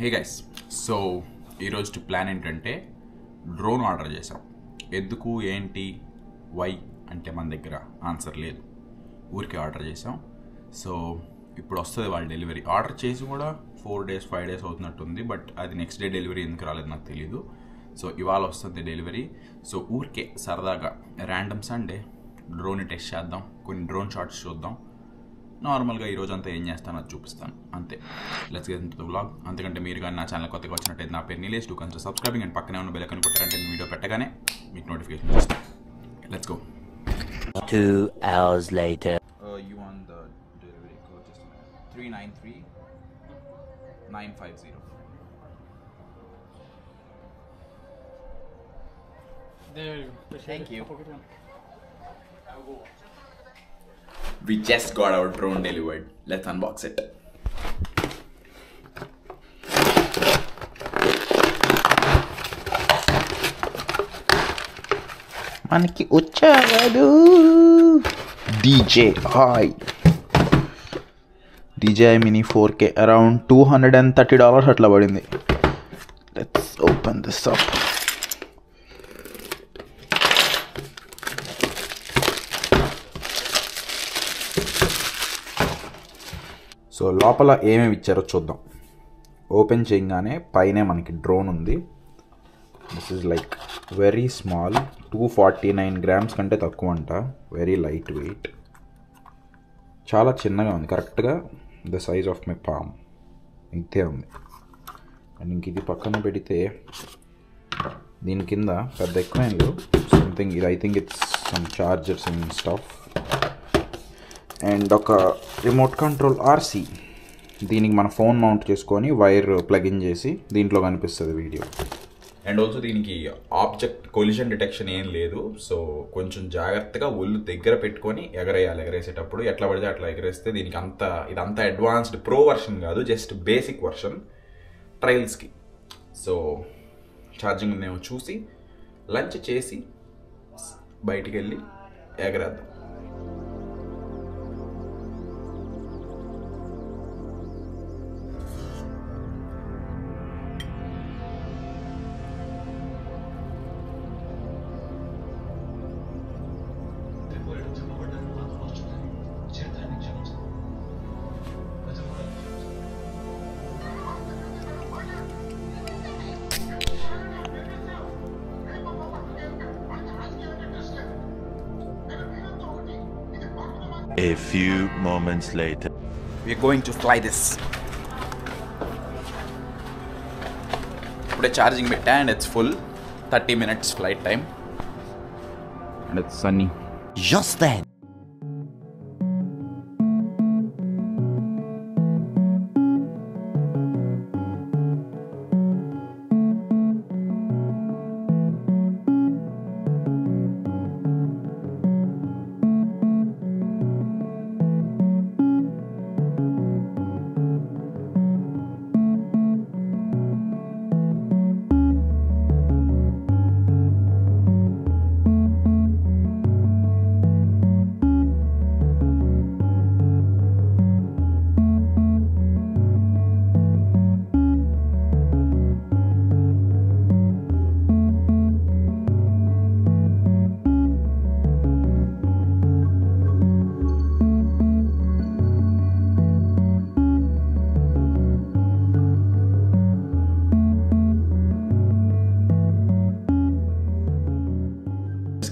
Hey guys, so ఈరోజు plan ఏంటంటే drone order చేసాం. ఎందుకు, ఏంటి, వై అంటే మన దగ్గర ఆన్సర్ లేదు, ఊరికే ఆర్డర్ చేసాం. సో ఇప్పుడు వస్తుంది వాళ్ళ డెలివరీ. ఆర్డర్ చేసి కూడా 4 days 5 days అవుతున్నట్టుంది, బట్ అది నెక్స్ట్ డే డెలివరీ ఎందుకు రాలేదు నాకు తెలీదు. సో ఇవాళ వస్తుంది డెలివరీ. సో ఊరికే సరదాగా ర్యాండమ్ సండే డ్రోన్ని టెస్ట్ చేద్దాం, కొన్ని డ్రోన్ షాట్స్ చూద్దాం. నార్మల్గా ఈరోజు అంతా ఏం చేస్తానో అది చూపిస్తాను, అంతే. Let's get into the vlog. అంతకంటే మీరు కానీ నా ఛానల్ కొత్తగా వచ్చినట్టయితే నా పేరు Nilesh, do consider subscribing and పక్కనే ఉన్న బెల్ ఐకాన్ కొట్టారంటే నేను వీడియో పెట్టగానే మీకు నోటిఫికేషన్ వస్తాయి. Let's go. 2 hours later. You want the delivery code? Just 393950. There you go. Thank you. We just got our drone delivered. Let's unbox it. మనకి వచ్చాడు DJI Mini 4K around $230 అట్లా పడింది. Let's open this up. So లోపల ఏమేమి ఇచ్చారో చూద్దాం. Open చేయగానే పైనే మనకి డ్రోన్ ఉంది. This is like very small, 249 grams కంటే తక్కువ అంట. వెరీ లైట్ వెయిట్, చాలా చిన్నగా ఉంది, కరెక్ట్గా the size of my palm ఇంతే ఉంది. అండ్ ఇంక ఇది పక్కన పెడితే దీని కింద పెద్ద ఎక్కువ సంథింగ్, ఇది I think it's some chargers and stuff. And ఒక రిమోట్ కంట్రోల్ RC, దీనికి మన ఫోన్ మౌంట్ చేసుకొని వైర్ ప్లగిన్ చేసి దీంట్లో కనిపిస్తుంది వీడియో. అండ్ ఆల్సో దీనికి ఆబ్జెక్ట్ కొలిజన్ డిటెక్షన్ ఏం లేదు. సో కొంచెం జాగ్రత్తగా ఒళ్ళు దగ్గర పెట్టుకొని ఎగరేయాలి. ఎగరేసేటప్పుడు ఎట్లా పడితే అట్లా ఎగరేస్తే దీనికి ఇదంతా అడ్వాన్స్డ్ ప్రో వర్షన్ కాదు, జస్ట్ బేసిక్ వర్షన్ ట్రయల్స్కి. సో ఛార్జింగ్ ఉందేమో చూసి లంచ్ చేసి బయటికి వెళ్ళి ఎగరేద్దాం. A few moments later. We're going to fly this. Today charging beta and it's full. 30 minutes flight time. And it's sunny. Just then.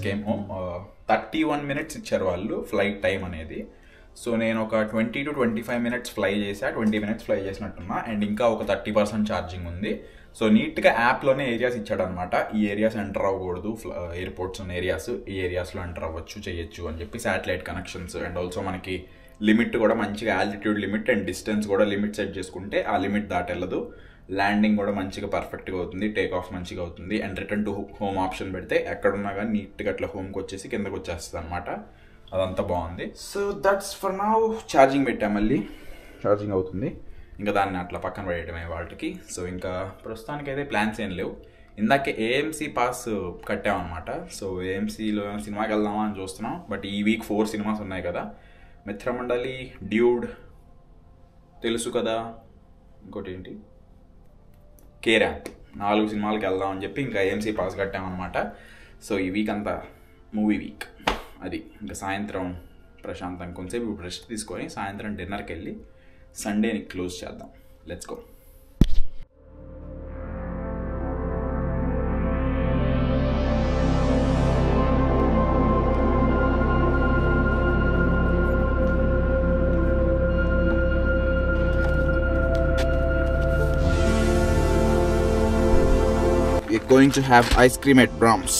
Came home. 31 minutes ఇచ్చారు వాళ్ళు flight time అనేది. So నేను ఒక 20 to 25 minutes ఫ్లై చేసా, 20 minutes fly చేసినట్టున్నా. And ఇంకా ఒక 30% charging ఉంది. So నీట్గా యాప్లోనే ఏరియాస్ ఇచ్చాడు అనమాట. ఈ ఏరియాస్ ఎంటర్ అవ్వకూడదు, ఎయిర్పోర్ట్స్ ఉన్న ఏరియాస్, ఈ ఏరియాస్లో ఎంటర్ అవ్వచ్చు, చేయొచ్చు అని చెప్పి శాటిలైట్ కనెక్షన్స్. అండ్ ఆల్సో మనకి లిమిట్ కూడా మంచిగా, ఆల్టిట్యూడ్ లిమిట్ అండ్ డిస్టెన్స్ కూడా లిమిట్ సెట్ చేసుకుంటే ఆ లిమిట్ దాటెళ్ళదు. ల్యాండింగ్ కూడా మంచిగా పర్ఫెక్ట్గా అవుతుంది, టేక్ ఆఫ్ మంచిగా అవుతుంది. And return to home option పెడితే ఎక్కడున్నా కానీ నీట్గా అట్లా హోమ్కి వచ్చేసి కిందకు వచ్చేస్తుంది అనమాట. అదంతా బాగుంది. So that's for now. Charging పెట్టాం, మళ్ళీ ఛార్జింగ్ అవుతుంది. ఇంకా దాన్ని అట్లా పక్కన పడేయటమే వాళ్ళకి. సో ఇంకా ప్రస్తుతానికైతే ప్లాన్స్ ఏం లేవు. ఇందాకే ఏఎంసీ పాస్ కట్టామన్నమాట. సో ఏఎంసీలో సినిమాకి వెళ్దామా అని చూస్తున్నాం. బట్ ఈ వీక్ 4 సినిమాస్ ఉన్నాయి కదా. మిత్రమండలి, డ్యూడ్ తెలుసు కదా, ఇంకోటి ఏంటి కేరాంప్ 4 సినిమాలకి వెళ్దాం అని చెప్పి ఇంకా ఏఎంసీ పాస్ కట్టామన్నమాట. సో ఈ వీక్ అంతా మూవీ వీక్. అది ఇంకా సాయంత్రం ప్రశాంతం కొంచెంసేపు రెస్ట్ తీసుకొని సాయంత్రం డిన్నర్కి వెళ్ళి సండేని క్లోజ్ చేద్దాం. Let's go. We're going to have ice cream at Brahms.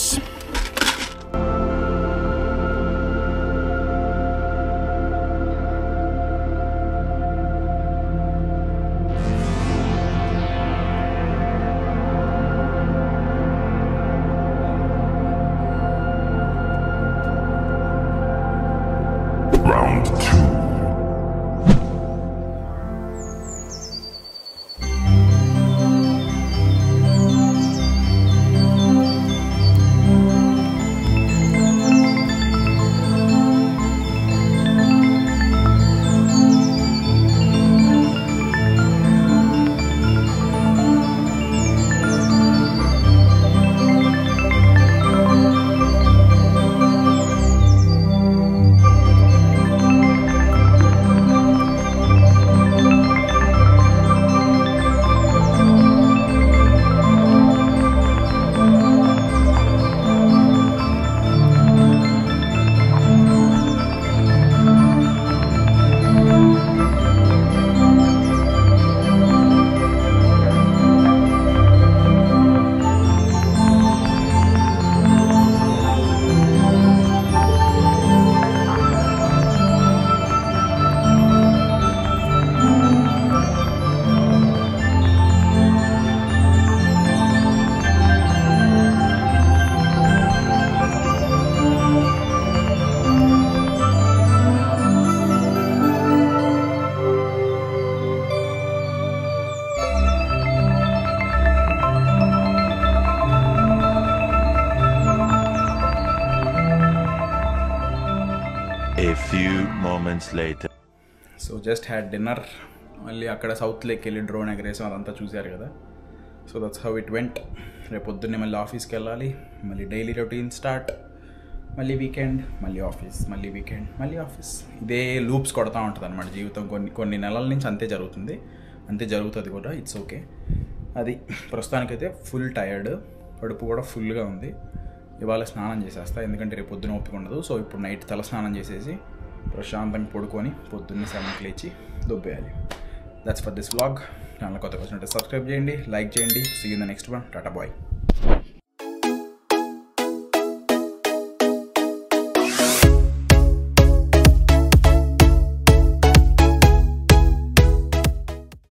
Round 2. A few moments later. So just had dinner. మళ్ళీ అక్కడ సౌత్ లేక్ వెళ్ళి డ్రోన్ ఎగరేసాం, అదంతా చూశారు కదా. So that's how it went. రేపు పొద్దున్నే మళ్ళీ ఆఫీస్కి వెళ్ళాలి, మళ్ళీ డైలీ రొటీన్ స్టార్ట్, మళ్ళీ వీకెండ్, మళ్ళీ ఆఫీస్, మళ్ళీ వీకెండ్, మళ్ళీ ఆఫీస్. ఇదే లూప్స్ కొడతా ఉంటుంది అనమాట జీవితం. కొన్ని నెలల నుంచి అంతే జరుగుతుంది, అంతే జరుగుతుంది కూడా. It's okay. అది ప్రస్తుతానికైతే ఫుల్ టయర్డ్, కడుపు కూడా ఫుల్గా ఉంది. ఇవాళ స్నానం చేసేస్తా, ఎందుకంటే రేపు పొద్దున ఓపిక ఉండదు. సో ఇప్పుడు నైట్ తల స్నానం చేసేసి ప్రశాంతంగా పడుకొని పొద్దున్నే 7కి లేచి దొబ్బేయాలి. That's for this vlog. Channel కొత్తగా వచ్చినట్టు సబ్స్క్రైబ్ చేయండి, లైక్ చేయండి. See you in the next one. Tata bye.